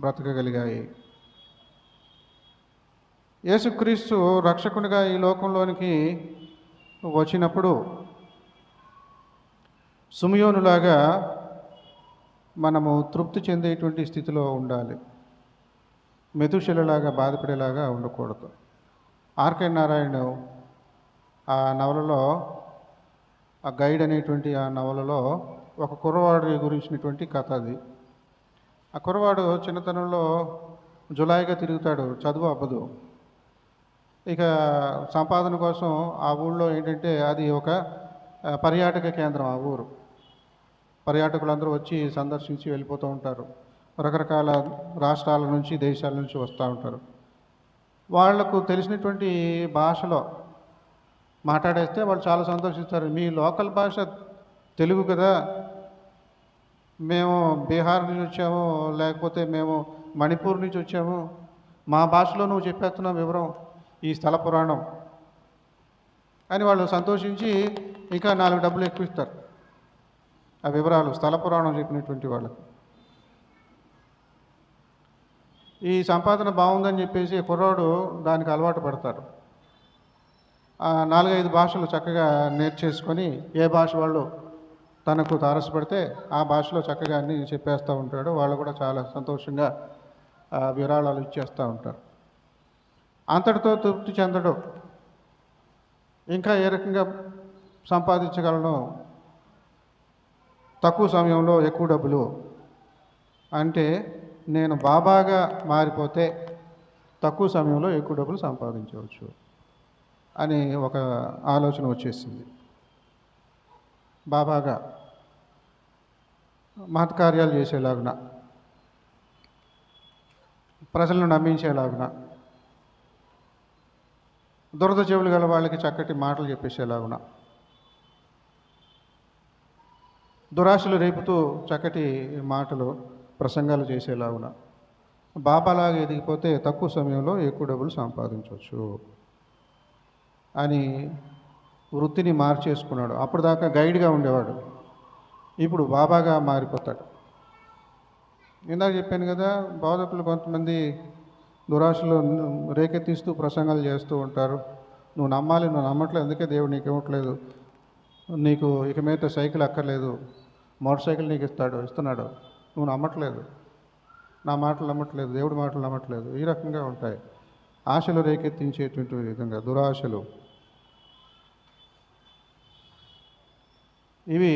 Speaker 2: బ్రతకగలిగాయి. యేసుక్రీస్తు రక్షకునిగా ఈ లోకంలోనికి వచ్చినప్పుడు సుమియోనులాగా మనము తృప్తి చెందేటువంటి స్థితిలో ఉండాలి. మెతుషెలలాగా బాధపడేలాగా ఉండకూడదు. ఆర్కే నారాయణ ఆ నవలలో, ఆ గైడ్ అనేటువంటి ఆ నవలలో ఒక కుర్రవాడి గురించినటువంటి కథ అది. ఆ కుర్రవాడు చిన్నతనంలో జులాయిగా తిరుగుతాడు, చదువు అవ్వదు. ఇక సంపాదన కోసం ఆ ఊళ్ళో ఏంటంటే అది ఒక పర్యాటక కేంద్రం ఆ ఊరు. పర్యాటకులందరూ వచ్చి సందర్శించి వెళ్ళిపోతూ ఉంటారు. రకరకాల రాష్ట్రాల నుంచి దేశాల నుంచి వస్తూ ఉంటారు. వాళ్లకు తెలిసినటువంటి భాషలో మాట్లాడేస్తే వాళ్ళు చాలా సంతోషిస్తారు. మీ లోకల్ భాష తెలుగు కదా, మేము బీహార్ నుంచి వచ్చాము, లేకపోతే మేము మణిపూర్ నుంచి వచ్చాము, మా భాషలో నువ్వు చెప్పేస్తున్నావు వివరం ఈ స్థల పురాణం అని వాళ్ళు సంతోషించి ఇంకా 4 డబ్బులు ఎక్కువ ఇస్తారు ఆ వివరాలు స్థల పురాణం చెప్పినటువంటి వాళ్ళకి. ఈ సంపాదన బాగుందని చెప్పేసి కుర్రాడు దానికి అలవాటు పడతారు. 4-5 భాషలు చక్కగా నేర్చేసుకొని ఏ భాష వాళ్ళు తనకు తారసపడితే ఆ భాషలో చక్కగా అన్నీ చెప్పేస్తూ ఉంటాడు. వాళ్ళు కూడా చాలా సంతోషంగా విరాళాలు ఇచ్చేస్తూ ఉంటారు. అంతటితో తృప్తి చెందడు. ఇంకా ఏ రకంగా సంపాదించగలను, తక్కువ సమయంలో ఎక్కువ డబ్బులు అంటే నేను బాబాగా మారిపోతే తక్కువ సమయంలో ఎక్కువ డబ్బులు సంపాదించవచ్చు అని ఒక ఆలోచన వచ్చేసింది. బాబాగా మహత్కార్యాలు చేసేలాగున, ప్రజలను నమ్మించేలాగున, దురద చెవులు గల వాళ్ళకి చక్కటి మాటలు చెప్పేసేలాగున, దురాశలు రేపుతూ చక్కటి మాటలు ప్రసంగాలు చేసేలాగున బాబాలాగా ఎదిగిపోతే తక్కువ సమయంలో ఎక్కువ డబ్బులు సంపాదించవచ్చు అని వృత్తిని మార్చేసుకున్నాడు. అప్పుడు దాకా గైడ్గా ఉండేవాడు, ఇప్పుడు బాబాగా మారిపోతాడు. ఇందాక చెప్పాను కదా, బోధకులు కొంతమంది దురాశలు రేకెత్తిస్తూ ప్రసంగాలు చేస్తూ ఉంటారు. నువ్వు నమ్మాలి, నువ్వు నమ్మట్లేదు, అందుకే దేవుడు నీకు ఇవ్వట్లేదు, నీకు ఇక మీద సైకిల్ అక్కర్లేదు, మోటార్ సైకిల్ నీకు ఇస్తున్నాడు, నువ్వు నమ్మట్లేదు, నా మాటలు నమ్మట్లేదు, దేవుడి మాటలు నమ్మట్లేదు. ఈ రకంగా ఉంటాయి ఆశలు రేకెత్తించేటువంటి విధంగా దురాశలు. ఇవి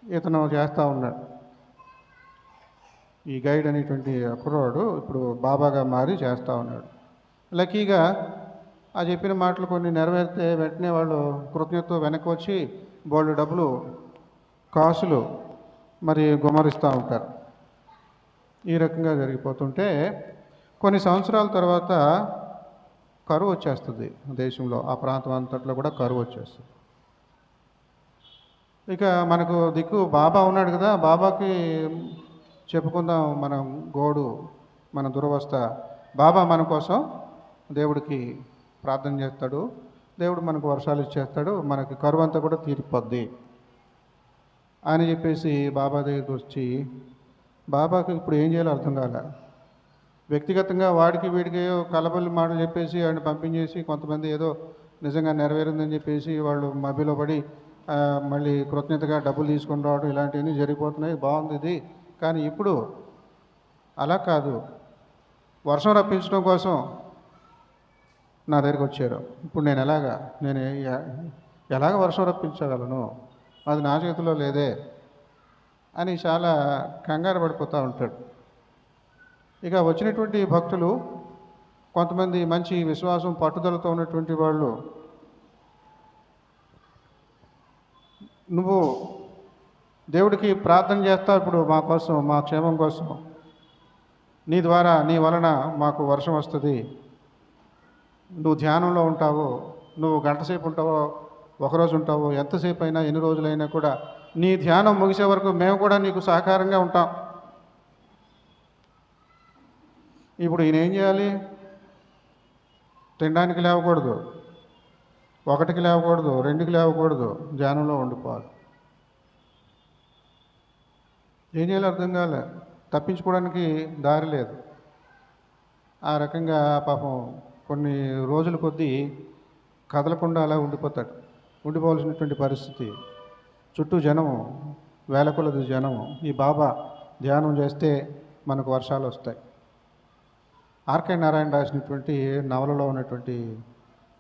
Speaker 2: ఇతను చేస్తూ ఉన్నాడు. ఈ గైడ్ అనేటువంటి కుర్రాడు ఇప్పుడు బాబాగా మారి చేస్తూ ఉన్నాడు. లక్కీగా ఆ చెప్పిన మాటలు కొన్ని నెరవేరితే వెంటనే వాళ్ళు కృతజ్ఞతతో వెనక్కి వచ్చి బోల్డ్ డబ్బులు కాసులు మరి గుమ్మరిస్తూ ఉంటారు. ఈ రకంగా జరిగిపోతుంటే కొన్ని సంవత్సరాల తర్వాత కరువు వచ్చేస్తుంది దేశంలో. ఆ ప్రాంతం అంతట్లో కూడా కరువు వచ్చేస్తుంది. ఇక మనకు దిక్కు బాబా ఉన్నాడు కదా, బాబాకి చెప్పుకుందాం మనం గోడు, మన దురవస్థ. బాబా మన కోసం దేవుడికి ప్రార్థన చేస్తాడు, దేవుడు మనకు వర్షాలు ఇచ్చేస్తాడు, మనకి కరువు అంతా కూడా తీరిపోద్ది అని చెప్పేసి బాబా దగ్గరికి వచ్చి, బాబాకి ఇప్పుడు ఏం చేయాలో అర్థం కాలే. వ్యక్తిగతంగా వాడికి వీడికి కలబల్లి మాటలు చెప్పేసి ఆయన పంపించేసి, కొంతమంది ఏదో నిజంగా నెరవేరిందని చెప్పేసి వాళ్ళు మభ్యలో పడి మళ్ళీ కృతజ్ఞతగా డబ్బులు తీసుకొని రావడం ఇలాంటివన్నీ జరిగిపోతున్నాయి. బాగుంది ఇది. కానీ ఇప్పుడు అలా కాదు, వర్షం రప్పించడం కోసం నా దగ్గరికి వచ్చారు. ఇప్పుడు నేను ఎలాగ వర్షం రప్పించగలను, అది నా చేతిలో లేదే అని చాలా కంగారు పడిపోతూ ఉంటాడు. ఇక వచ్చినటువంటి భక్తులు కొంతమంది మంచి విశ్వాసం పట్టుదలతో ఉన్నటువంటి వాళ్ళు, నువ్వు దేవుడికి ప్రార్థన చేస్తావు ఇప్పుడు మా కోసం, మా క్షేమం కోసం, నీ ద్వారా నీ వలన మాకు వర్షం వస్తుంది, నువ్వు ధ్యానంలో ఉంటావు, నువ్వు గంట సేపు ఉంటావో ఒకరోజు ఉంటావు, ఎంతసేపు అయినా ఎన్ని రోజులైనా కూడా నీ ధ్యానం ముగిసే వరకు మేము కూడా నీకు సహకారంగా ఉంటాం. ఇప్పుడు ఈయన ఏం చేయాలి? తినడానికి లేవకూడదు, 1కి లేవకూడదు, 2కి లేవకూడదు, ధ్యానంలో ఉండిపోవాలి. ఏం చేయాలో అర్థం కాలే, తప్పించుకోవడానికి దారి లేదు. ఆ రకంగా పాపం కొన్ని రోజుల కొద్దీ కదలకుండా అలా ఉండిపోవాల్సినటువంటి పరిస్థితి. చుట్టూ జనము, వేల కొలది జనము. ఈ బాబా ధ్యానం చేస్తే మనకు వర్షాలు వస్తాయి. ఆర్కే నారాయణ రాసినటువంటి నవలలో ఉన్నటువంటి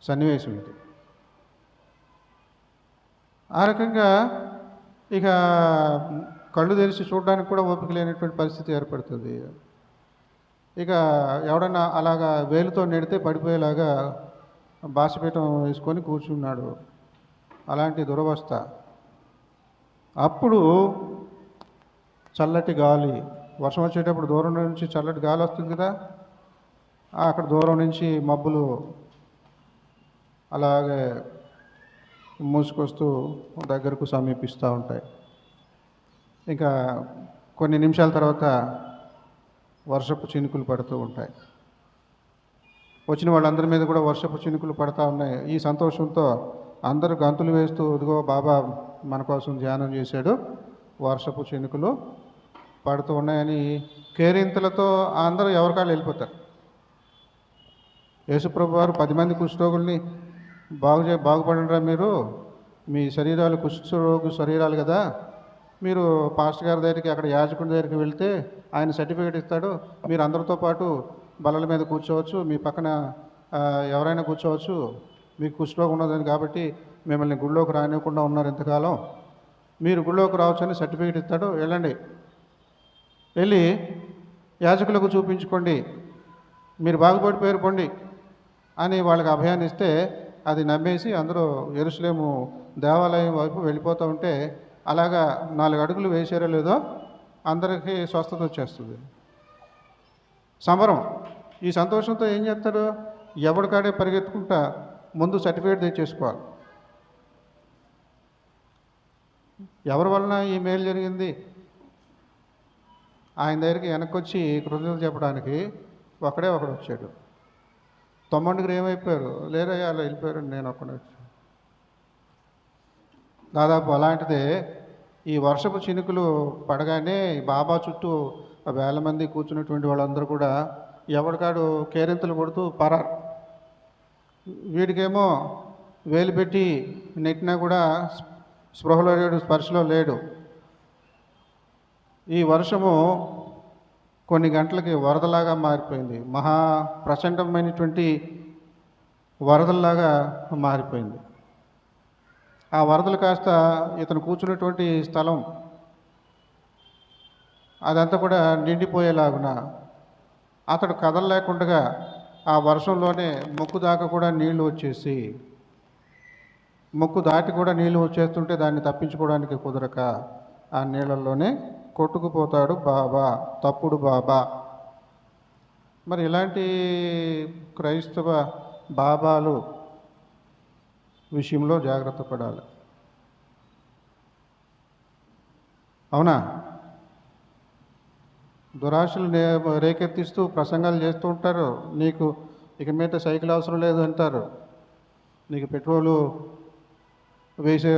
Speaker 2: సన్నివేశం ఇది. ఆ రకంగా ఇక కళ్ళు తెరిచి చూడడానికి కూడా ఓపిక లేనటువంటి పరిస్థితి ఏర్పడుతుంది. ఇక ఎవడన్నా అలాగా వేలుతో నెడితే పడిపోయేలాగా బాసిపీఠం వేసుకొని కూర్చున్నాడు. అలాంటి దురవస్థ. అప్పుడు చల్లటి గాలి, వర్షం వచ్చేటప్పుడు దూరం నుంచి చల్లటి గాలి వస్తుంది కదా, అక్కడ దూరం నుంచి మబ్బులు అలాగే మూసుకొస్తూ దగ్గరకు సమీపిస్తూ ఉంటాయి. ఇంకా కొన్ని నిమిషాల తర్వాత వర్షపు చినుకులు పడుతూ ఉంటాయి. వచ్చిన వాళ్ళందరి మీద కూడా వర్షపు చినుకులు పడతా ఉన్నాయి. ఈ సంతోషంతో అందరూ గంతులు వేస్తూ, ఇదిగో బాబా మన కోసం ధ్యానం చేశాడు, వర్షపు చినుకులు పడుతూ ఉన్నాయని కేరింతలతో అందరూ ఎవరికాళ్ళు వెళ్ళిపోతారు. యేసుప్రభు వారు 10 మంది కుష్ఠరోగుల్ని బాగుపడినరా మీరు, మీ శరీరాలు కుష్ఠరోగు శరీరాలు కదా, మీరు పాస్టర్ గారి దగ్గరికి, అక్కడ యాజకుడి దగ్గరికి వెళ్తే ఆయన సర్టిఫికేట్ ఇస్తాడు, మీరు అందరితో పాటు బల్లల మీద కూర్చోవచ్చు, మీ పక్కన ఎవరైనా కూర్చోవచ్చు, మీకు కుష్ఠరోగం ఉన్నదని కాబట్టి మిమ్మల్ని గుళ్ళోకి రానివ్వకుండా ఉన్నారు ఇంతకాలం, మీరు గుళ్ళోకి రావచ్చు అని సర్టిఫికేట్ ఇస్తాడు, వెళ్ళండి, వెళ్ళి యాజకులకు చూపించుకోండి, మీరు బాగుపడిపోయారు పొండి అని వాళ్ళకి అభయాన్ని ఇస్తే, అది నమ్మేసి అందరూ యెరూషలేము దేవాలయం వైపు వెళ్ళిపోతూ ఉంటే, అలాగా 4 అడుగులు వేసారో లేదో అందరికీ స్వస్థత వచ్చేస్తుంది. సంబరం. ఈ సంతోషంతో ఏం చేస్తారు, ఎవరికాడే పరిగెత్తుకుంటా ముందు సర్టిఫికేట్ తెచ్చేసుకోవాలి. ఎవరి వలన ఈ మేలు జరిగింది, ఆయన దగ్గరికి వెనక్కి వచ్చి కృతజ్ఞతలు చెప్పడానికి ఒకడు వచ్చాడు. 90 ఏమైపోయారు, లేరయ్యా అలా వెళ్ళిపోయారు, నేను ఒక్కడే వచ్చాను. దాదాపు అలాంటిదే ఈ వర్షపు చినుకులు పడగానే బాబా చుట్టూ వేల మంది కూర్చున్నటువంటి వాళ్ళందరూ కూడా ఎవరికాడు కేరింతలు కొడుతూ పరారు. వీడికేమో వేలు పెట్టి నెట్టినా కూడా స్పృహలో లేడు, స్పర్శలో లేడు. ఈ వర్షము కొన్ని గంటలకి వరదలాగా మారిపోయింది, మహా ప్రచండమైనటువంటి వరదల్లాగా మారిపోయింది. ఆ వరదలు కాస్త ఇతను కూర్చున్నటువంటి స్థలం అదంతా కూడా నిండిపోయేలాగున, అతడు కదలలేకుండా ఆ వర్షంలోనే ముక్కు దాకా కూడా నీళ్లు వచ్చేసి, ముక్కు దాటి కూడా నీళ్లు వచ్చేస్తుంటే దాన్ని తప్పించుకోవడానికి కుదరక ఆ నీళ్ళల్లోనే కొట్టుకుపోతాడు బాబా, తప్పుడు బాబా. మరి ఇలాంటి క్రైస్తవ బాబాలు విషయంలో జాగ్రత్త పడాలి. అవునా? దురాశలు రేకెత్తిస్తూ ప్రసంగాలు చేస్తూ ఉంటారు. నీకు ఇక మీద సైకిల్ అవసరం లేదు అంటారు, నీకు పెట్రోలు వేసే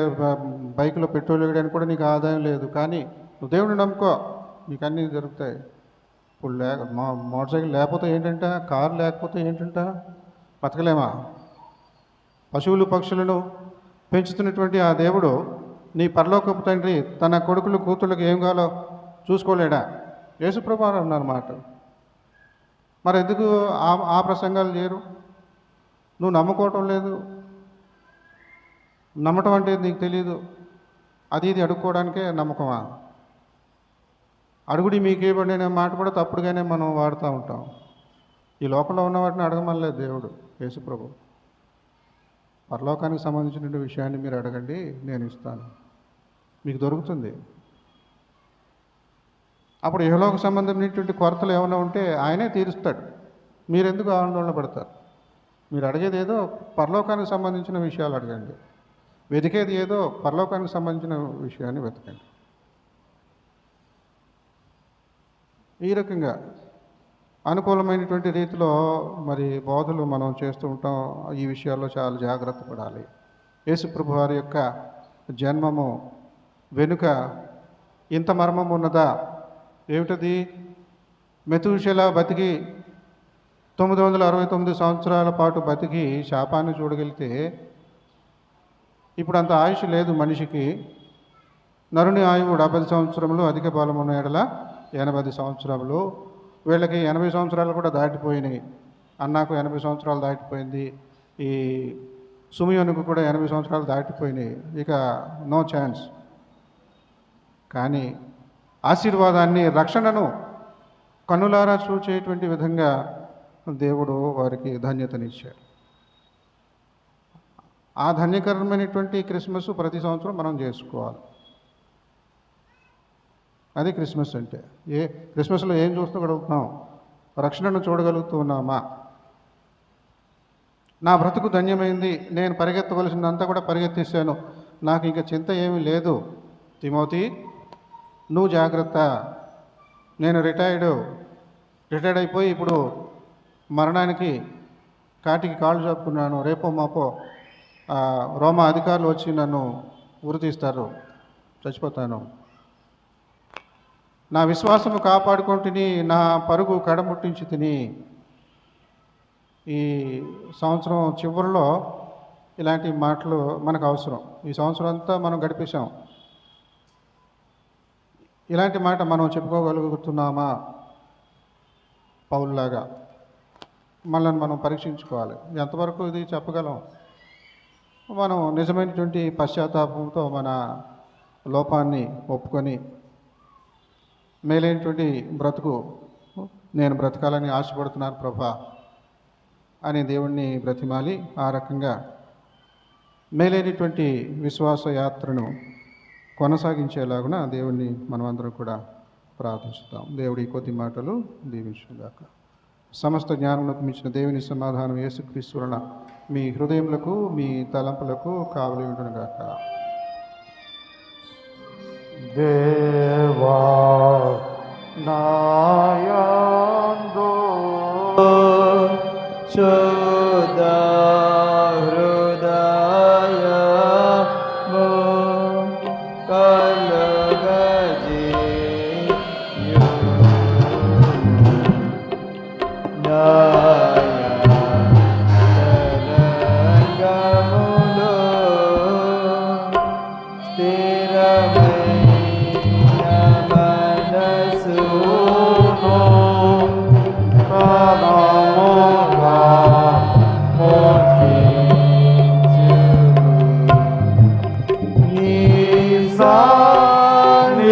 Speaker 2: బైకులో పెట్రోల్ వేయడానికి కూడా నీకు ఆదాయం లేదు, కానీ నువ్వు దేవుడిని నమ్ముకో, నీకు అన్నీ జరుగుతాయి. ఇప్పుడు మోటార్ సైకిల్ లేకపోతే ఏంటంట, కారు లేకపోతే ఏంటంట, బతకలేమా? పశువులు పక్షులను పెంచుతున్నటువంటి ఆ దేవుడు, నీ పరలోకపు తండ్రి తన కొడుకులు కూతుళ్ళకి ఏం కావాలో చూసుకోలేడా? యేసుప్రభు అన్నమాట. మరి ఎందుకు ఆ ప్రసంగాలు చేయరు? నువ్వు నమ్ముకోవటం లేదు, నమ్మటం అంటే నీకు తెలియదు, అది ఇది అడుక్కోవడానికే నమ్మకమా? అడుగుడి మీకేవ్వండి అనే మాట కూడా తప్పుడుగానే మనం వాడుతూ ఉంటాం. ఈ లోకంలో ఉన్న వాటిని అడగమనలేదు దేవుడు, యేసుప్రభు. పరలోకానికి సంబంధించిన విషయాన్ని మీరు అడగండి, నేను ఇస్తాను, మీకు దొరుకుతుంది. అప్పుడు ఇహలోక సంబంధమైనటువంటి కొరతలు ఏమైనా ఉంటే ఆయనే తీరుస్తాడు. మీరెందుకు ఆందోళన పడతారు? మీరు అడిగేది ఏదో పరలోకానికి సంబంధించిన విషయాలు అడగండి, వెతికేది ఏదో పరలోకానికి సంబంధించిన విషయాన్ని వెతకండి. ఈ రకంగా అనుకూలమైనటువంటి రీతిలో మరి బోధలు మనం చేస్తూ ఉంటాం. ఈ విషయాల్లో చాలా జాగ్రత్త పడాలి. యేసుప్రభు వారి యొక్క జన్మము వెనుక ఇంత మర్మం ఉన్నదా? ఏమిటది? మెతూషెల బతికి 969 సంవత్సరాల పాటు బతికి శాపాన్ని చూడగలిగితే, ఇప్పుడు అంత ఆయుష్ లేదు మనిషికి. నరుని ఆయువు 70 సంవత్సరములు, అధిక బలం ఉన్న ఎడల 80 సంవత్సరములు. వీళ్ళకి 80 సంవత్సరాలు కూడా దాటిపోయినాయి. అన్నాకు 80 సంవత్సరాలు దాటిపోయింది, ఈ సుమియోనుకు కూడా 80 సంవత్సరాలు దాటిపోయినాయి. ఇక నో ఛాన్స్. కానీ ఆశీర్వాదాన్ని, రక్షణను కన్నులారా చూచేటువంటి విధంగా దేవుడు వారికి ధన్యతనిచ్చాడు. ఆ ధన్యకరమైనటువంటి క్రిస్మస్ ప్రతి సంవత్సరం మనం చేసుకోవాలి. అది క్రిస్మస్ అంటే. క్రిస్మస్లో ఏం చూడగలుగుతున్నాం? రక్షణను చూడగలుగుతున్నామా? నా బ్రతుకు ధన్యమైంది, నేను పరిగెత్తవలసిందంతా కూడా పరిగెత్తేసాను, నాకు ఇంకా చింత ఏమీ లేదు. తిమోతి, నువ్వు జాగ్రత్త. నేను రిటైర్డ్ అయిపోయి ఇప్పుడు మరణానికి కాటికి కాళ్ళు చెప్పుకున్నాను. రేపో మాపో రోమా అధికారులు వచ్చి నన్ను ఉరి తీస్తారు, చచ్చిపోతాను. నా విశ్వాసము కాపాడుకుంటుని, నా పరుగు కడముట్టించి తిని. ఈ సంవత్సరం చివరిలో ఇలాంటి మాటలు మనకు అవసరం. ఈ సంవత్సరం అంతా మనం గడిపేశాం. ఇలాంటి మాట మనం చెప్పుకోగలుగుతున్నామా? పౌలులాగా మనల్ని మనం పరీక్షించుకోవాలి. ఎంతవరకు ఇది చెప్పగలం? మనం నిజమైనటువంటి పశ్చాత్తాపంతో మన లోపాన్ని ఒప్పుకొని మేలైనటువంటి బ్రతుకు నేను బ్రతకాలని ఆశపడుతున్నాను ప్రభా అని దేవుణ్ణి బ్రతిమాలి, ఆ రకంగా మేలైనటువంటి విశ్వాస యాత్రను కొనసాగించేలాగున దేవుణ్ణి మనమందరం కూడా ప్రార్థిస్తాం. దేవుడి కొద్ది మాటలు దీవించుగాక. సమస్త జ్ఞానములకు మించిన దేవుని సమాధానం యేసుక్రీస్తు వలన మీ హృదయములకు మీ తలంపులకు కావలి ఉండునుగాక.
Speaker 1: దేవా నాయందు శుద్ధ హృదయము కలుగజేయు తరంగములో స్థిరమైన మనసును ప్రాణముగా మోక్షించును. నీ సన్నిధానములో